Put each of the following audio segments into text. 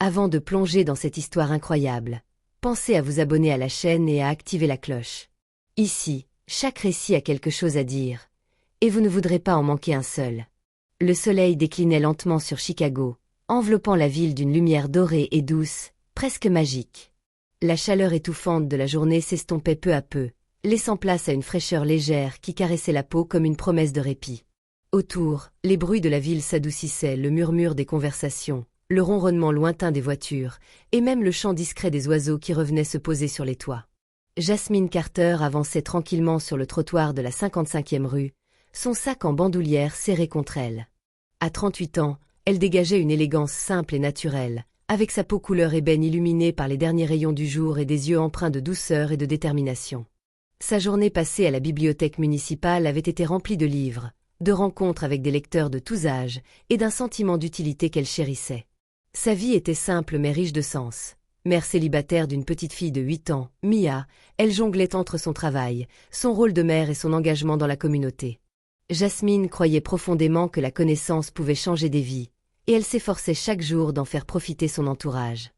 Avant de plonger dans cette histoire incroyable, pensez à vous abonner à la chaîne et à activer la cloche. Ici, chaque récit a quelque chose à dire, et vous ne voudrez pas en manquer un seul. Le soleil déclinait lentement sur Chicago, enveloppant la ville d'une lumière dorée et douce, presque magique. La chaleur étouffante de la journée s'estompait peu à peu, laissant place à une fraîcheur légère qui caressait la peau comme une promesse de répit. Autour, les bruits de la ville s'adoucissaient, le murmure des conversations, le ronronnement lointain des voitures, et même le chant discret des oiseaux qui revenaient se poser sur les toits. Jasmine Carter avançait tranquillement sur le trottoir de la 55e rue, son sac en bandoulière serré contre elle. À 38 ans, elle dégageait une élégance simple et naturelle, avec sa peau couleur ébène illuminée par les derniers rayons du jour et des yeux empreints de douceur et de détermination. Sa journée passée à la bibliothèque municipale avait été remplie de livres, de rencontres avec des lecteurs de tous âges et d'un sentiment d'utilité qu'elle chérissait. Sa vie était simple mais riche de sens. Mère célibataire d'une petite fille de 8 ans, Mia, elle jonglait entre son travail, son rôle de mère et son engagement dans la communauté. Jasmine croyait profondément que la connaissance pouvait changer des vies, et elle s'efforçait chaque jour d'en faire profiter son entourage.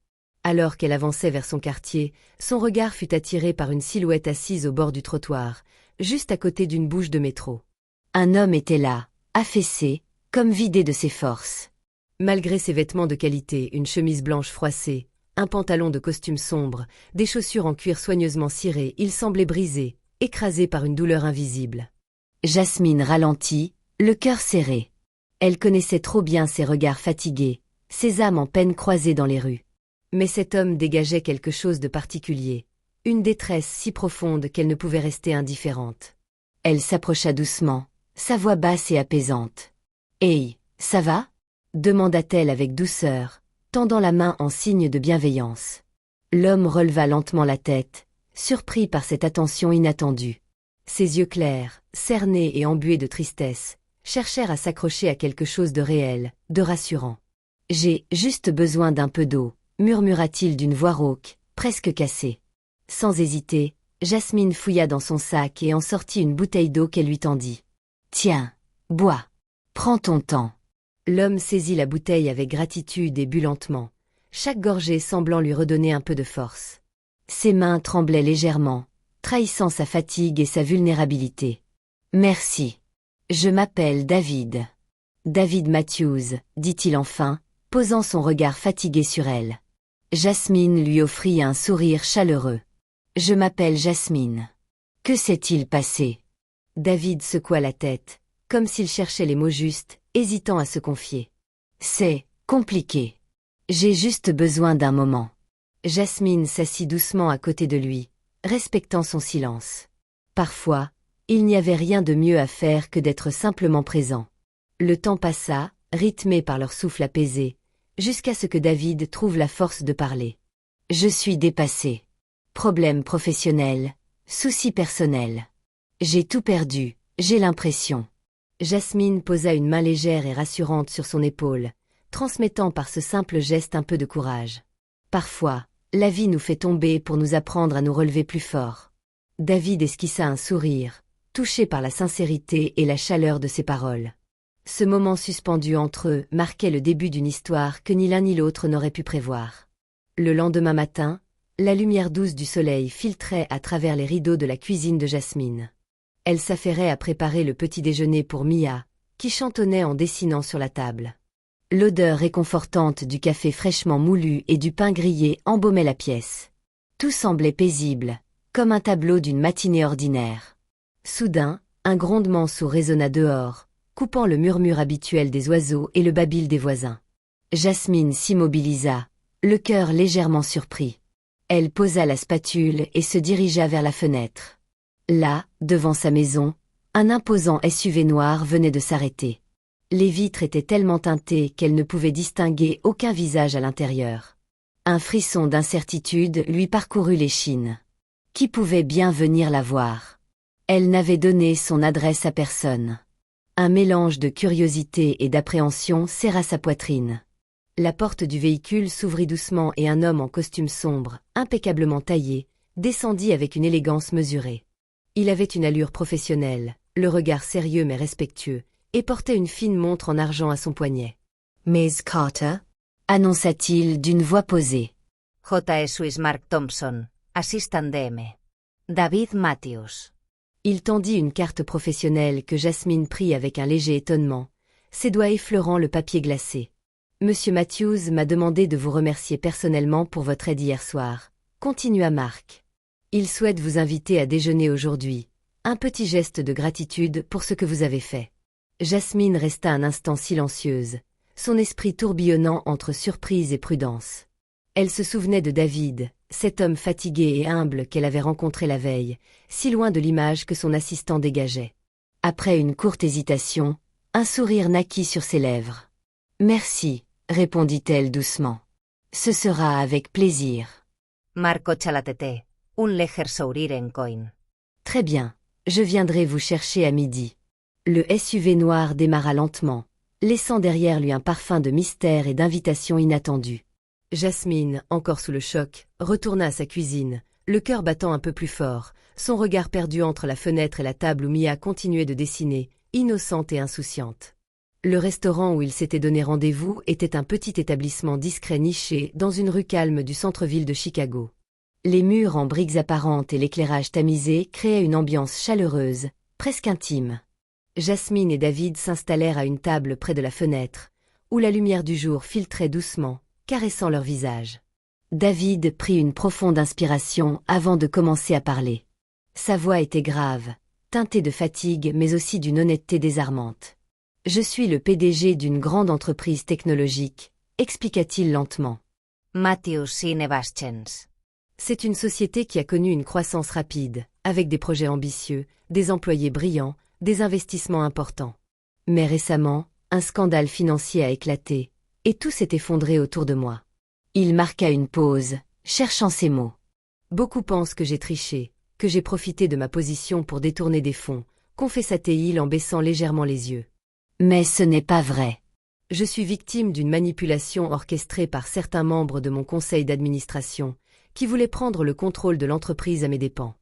Alors qu'elle avançait vers son quartier, son regard fut attiré par une silhouette assise au bord du trottoir, juste à côté d'une bouche de métro. Un homme était là, affaissé, comme vidé de ses forces. Malgré ses vêtements de qualité, une chemise blanche froissée, un pantalon de costume sombre, des chaussures en cuir soigneusement cirées, il semblait brisé, écrasé par une douleur invisible. Jasmine ralentit, le cœur serré. Elle connaissait trop bien ses regards fatigués, ses âmes en peine croisées dans les rues. Mais cet homme dégageait quelque chose de particulier, une détresse si profonde qu'elle ne pouvait rester indifférente. Elle s'approcha doucement, sa voix basse et apaisante. « Hey, ça va ?» demanda-t-elle avec douceur, tendant la main en signe de bienveillance. L'homme releva lentement la tête, surpris par cette attention inattendue. Ses yeux clairs, cernés et embués de tristesse, cherchèrent à s'accrocher à quelque chose de réel, de rassurant. « J'ai juste besoin d'un peu d'eau », murmura-t-il d'une voix rauque, presque cassée. Sans hésiter, Jasmine fouilla dans son sac et en sortit une bouteille d'eau qu'elle lui tendit. « Tiens, bois. Prends ton temps. » L'homme saisit la bouteille avec gratitude et but lentement, chaque gorgée semblant lui redonner un peu de force. Ses mains tremblaient légèrement, trahissant sa fatigue et sa vulnérabilité. « Merci. Je m'appelle David. David Matthews, dit-il enfin, posant son regard fatigué sur elle. Jasmine lui offrit un sourire chaleureux. « Je m'appelle Jasmine. Que s'est-il passé ?» David secoua la tête, comme s'il cherchait les mots justes, hésitant à se confier. « C'est compliqué. J'ai juste besoin d'un moment. » Jasmine s'assit doucement à côté de lui, respectant son silence. Parfois, il n'y avait rien de mieux à faire que d'être simplement présent. Le temps passa, rythmé par leur souffle apaisé, jusqu'à ce que David trouve la force de parler. « Je suis dépassé. Problème professionnel, soucis personnels. J'ai tout perdu, j'ai l'impression. » Jasmine posa une main légère et rassurante sur son épaule, transmettant par ce simple geste un peu de courage. Parfois, la vie nous fait tomber pour nous apprendre à nous relever plus fort. David esquissa un sourire, touché par la sincérité et la chaleur de ses paroles. Ce moment suspendu entre eux marquait le début d'une histoire que ni l'un ni l'autre n'aurait pu prévoir. Le lendemain matin, la lumière douce du soleil filtrait à travers les rideaux de la cuisine de Jasmine. Elle s'affairait à préparer le petit déjeuner pour Mia, qui chantonnait en dessinant sur la table. L'odeur réconfortante du café fraîchement moulu et du pain grillé embaumait la pièce. Tout semblait paisible, comme un tableau d'une matinée ordinaire. Soudain, un grondement sourd résonna dehors, coupant le murmure habituel des oiseaux et le babil des voisins. Jasmine s'immobilisa, le cœur légèrement surpris. Elle posa la spatule et se dirigea vers la fenêtre. Là, devant sa maison, un imposant SUV noir venait de s'arrêter. Les vitres étaient tellement teintées qu'elle ne pouvait distinguer aucun visage à l'intérieur. Un frisson d'incertitude lui parcourut l'échine. Qui pouvait bien venir la voir? Elle n'avait donné son adresse à personne. Un mélange de curiosité et d'appréhension serra sa poitrine. La porte du véhicule s'ouvrit doucement et un homme en costume sombre, impeccablement taillé, descendit avec une élégance mesurée. Il avait une allure professionnelle, le regard sérieux mais respectueux, et portait une fine montre en argent à son poignet. « Miss Carter » annonça-t-il d'une voix posée. J. Swiss Mark Thompson, assistant DM. David Matthews. Il tendit une carte professionnelle que Jasmine prit avec un léger étonnement, ses doigts effleurant le papier glacé. Monsieur Matthews m'a demandé de vous remercier personnellement pour votre aide hier soir, continua Mark. Il souhaite vous inviter à déjeuner aujourd'hui, un petit geste de gratitude pour ce que vous avez fait. Jasmine resta un instant silencieuse, son esprit tourbillonnant entre surprise et prudence. Elle se souvenait de David, cet homme fatigué et humble qu'elle avait rencontré la veille, si loin de l'image que son assistant dégageait. Après une courte hésitation, un sourire naquit sur ses lèvres. « Merci », répondit-elle doucement. « Ce sera avec plaisir. » Marco chalatete, un léger sourire en coin. « Très bien, je viendrai vous chercher à midi. » Le SUV noir démarra lentement, laissant derrière lui un parfum de mystère et d'invitation inattendue. Jasmine, encore sous le choc, retourna à sa cuisine, le cœur battant un peu plus fort, son regard perdu entre la fenêtre et la table où Mia continuait de dessiner, innocente et insouciante. Le restaurant où il s'était donné rendez-vous était un petit établissement discret niché dans une rue calme du centre-ville de Chicago. Les murs en briques apparentes et l'éclairage tamisé créaient une ambiance chaleureuse, presque intime. Jasmine et David s'installèrent à une table près de la fenêtre, où la lumière du jour filtrait doucement, caressant leur visage. David prit une profonde inspiration avant de commencer à parler. Sa voix était grave, teintée de fatigue mais aussi d'une honnêteté désarmante. « Je suis le PDG d'une grande entreprise technologique », expliqua-t-il lentement. Matthews Innovations. C'est une société qui a connu une croissance rapide, avec des projets ambitieux, des employés brillants, des investissements importants. Mais récemment, un scandale financier a éclaté, et tout s'est effondré autour de moi. Il marqua une pause, cherchant ses mots. Beaucoup pensent que j'ai triché, que j'ai profité de ma position pour détourner des fonds, confessa-t-il en baissant légèrement les yeux. Mais ce n'est pas vrai. Je suis victime d'une manipulation orchestrée par certains membres de mon conseil d'administration, qui voulaient prendre le contrôle de l'entreprise à mes dépens.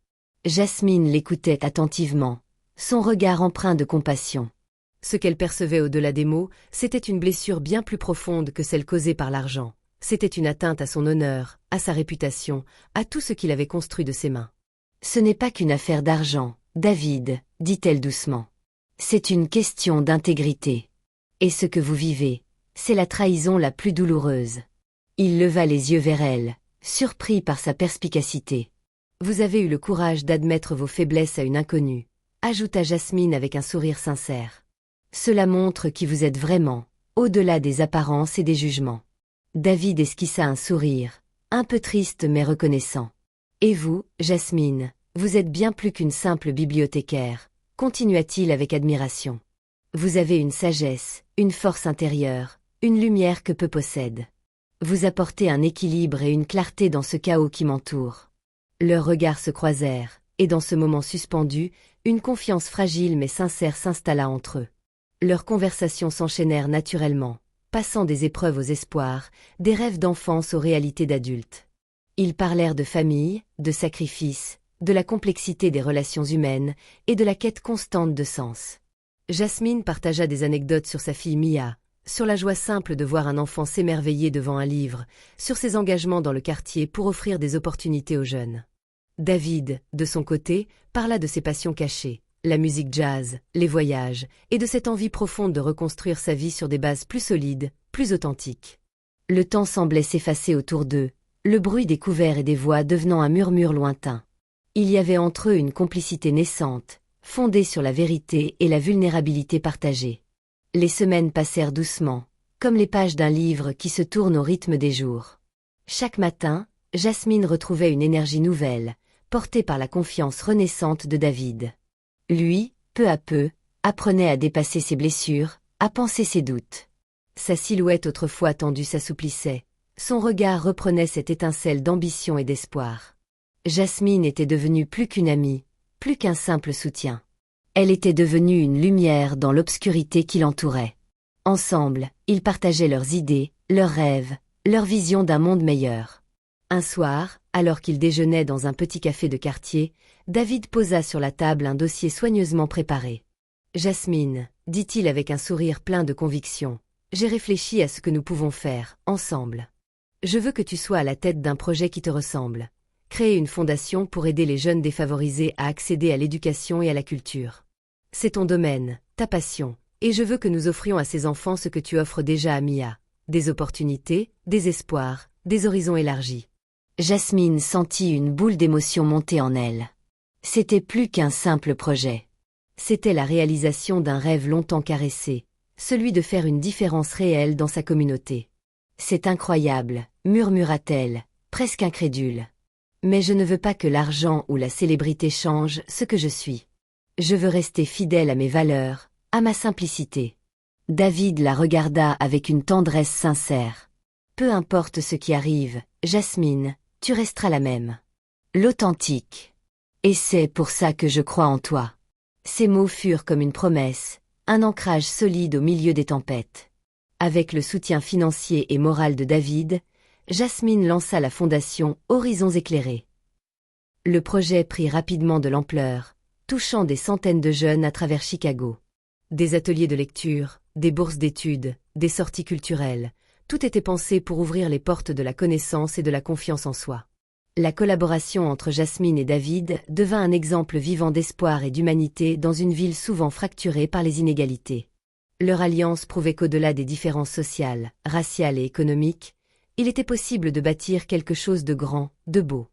Jasmine l'écoutait attentivement, son regard empreint de compassion. Ce qu'elle percevait au-delà des mots, c'était une blessure bien plus profonde que celle causée par l'argent. C'était une atteinte à son honneur, à sa réputation, à tout ce qu'il avait construit de ses mains. « Ce n'est pas qu'une affaire d'argent, David, dit-elle doucement. C'est une question d'intégrité. Et ce que vous vivez, c'est la trahison la plus douloureuse. » Il leva les yeux vers elle, surpris par sa perspicacité. « Vous avez eu le courage d'admettre vos faiblesses à une inconnue, » ajouta Jasmine avec un sourire sincère. « Cela montre qui vous êtes vraiment, au-delà des apparences et des jugements. » David esquissa un sourire, un peu triste mais reconnaissant. « Et vous, Jasmine, vous êtes bien plus qu'une simple bibliothécaire, » continua-t-il avec admiration. « Vous avez une sagesse, une force intérieure, une lumière que peu possède. Vous apportez un équilibre et une clarté dans ce chaos qui m'entoure. » Leurs regards se croisèrent, et dans ce moment suspendu, une confiance fragile mais sincère s'installa entre eux. Leurs conversations s'enchaînèrent naturellement, passant des épreuves aux espoirs, des rêves d'enfance aux réalités d'adultes. Ils parlèrent de famille, de sacrifice, de la complexité des relations humaines et de la quête constante de sens. Jasmine partagea des anecdotes sur sa fille Mia, sur la joie simple de voir un enfant s'émerveiller devant un livre, sur ses engagements dans le quartier pour offrir des opportunités aux jeunes. David, de son côté, parla de ses passions cachées, la musique jazz, les voyages, et de cette envie profonde de reconstruire sa vie sur des bases plus solides, plus authentiques. Le temps semblait s'effacer autour d'eux, le bruit des couverts et des voix devenant un murmure lointain. Il y avait entre eux une complicité naissante, fondée sur la vérité et la vulnérabilité partagée. Les semaines passèrent doucement, comme les pages d'un livre qui se tourne au rythme des jours. Chaque matin, Jasmine retrouvait une énergie nouvelle, portée par la confiance renaissante de David. Lui, peu à peu, apprenait à dépasser ses blessures, à penser ses doutes. Sa silhouette autrefois tendue s'assouplissait, son regard reprenait cette étincelle d'ambition et d'espoir. Jasmine était devenue plus qu'une amie, plus qu'un simple soutien. Elle était devenue une lumière dans l'obscurité qui l'entourait. Ensemble, ils partageaient leurs idées, leurs rêves, leur vision d'un monde meilleur. Un soir, alors qu'ils déjeunaient dans un petit café de quartier, David posa sur la table un dossier soigneusement préparé. « Jasmine, dit-il avec un sourire plein de conviction, j'ai réfléchi à ce que nous pouvons faire, ensemble. Je veux que tu sois à la tête d'un projet qui te ressemble. Créer une fondation pour aider les jeunes défavorisés à accéder à l'éducation et à la culture. C'est ton domaine, ta passion, et je veux que nous offrions à ces enfants ce que tu offres déjà à Mia. Des opportunités, des espoirs, des horizons élargis. Jasmine sentit une boule d'émotion monter en elle. C'était plus qu'un simple projet. C'était la réalisation d'un rêve longtemps caressé, celui de faire une différence réelle dans sa communauté. C'est incroyable, murmura-t-elle, presque incrédule. Mais je ne veux pas que l'argent ou la célébrité changent ce que je suis. Je veux rester fidèle à mes valeurs, à ma simplicité. David la regarda avec une tendresse sincère. Peu importe ce qui arrive, Jasmine, tu resteras la même. L'authentique. Et c'est pour ça que je crois en toi. Ces mots furent comme une promesse, un ancrage solide au milieu des tempêtes. Avec le soutien financier et moral de David, Jasmine lança la fondation Horizons éclairés. Le projet prit rapidement de l'ampleur, touchant des centaines de jeunes à travers Chicago. Des ateliers de lecture, des bourses d'études, des sorties culturelles, tout était pensé pour ouvrir les portes de la connaissance et de la confiance en soi. La collaboration entre Jasmine et David devint un exemple vivant d'espoir et d'humanité dans une ville souvent fracturée par les inégalités. Leur alliance prouvait qu'au-delà des différences sociales, raciales et économiques, il était possible de bâtir quelque chose de grand, de beau.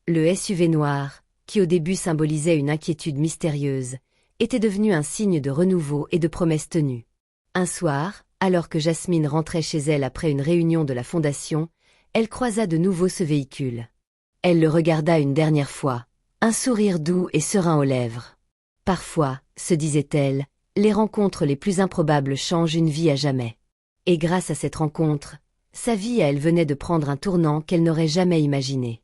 Le SUV noir, qui au début symbolisait une inquiétude mystérieuse, était devenu un signe de renouveau et de promesses tenues. Un soir, alors que Jasmine rentrait chez elle après une réunion de la fondation, elle croisa de nouveau ce véhicule. Elle le regarda une dernière fois, un sourire doux et serein aux lèvres. Parfois, se disait-elle, les rencontres les plus improbables changent une vie à jamais. Et grâce à cette rencontre, sa vie à elle venait de prendre un tournant qu'elle n'aurait jamais imaginé.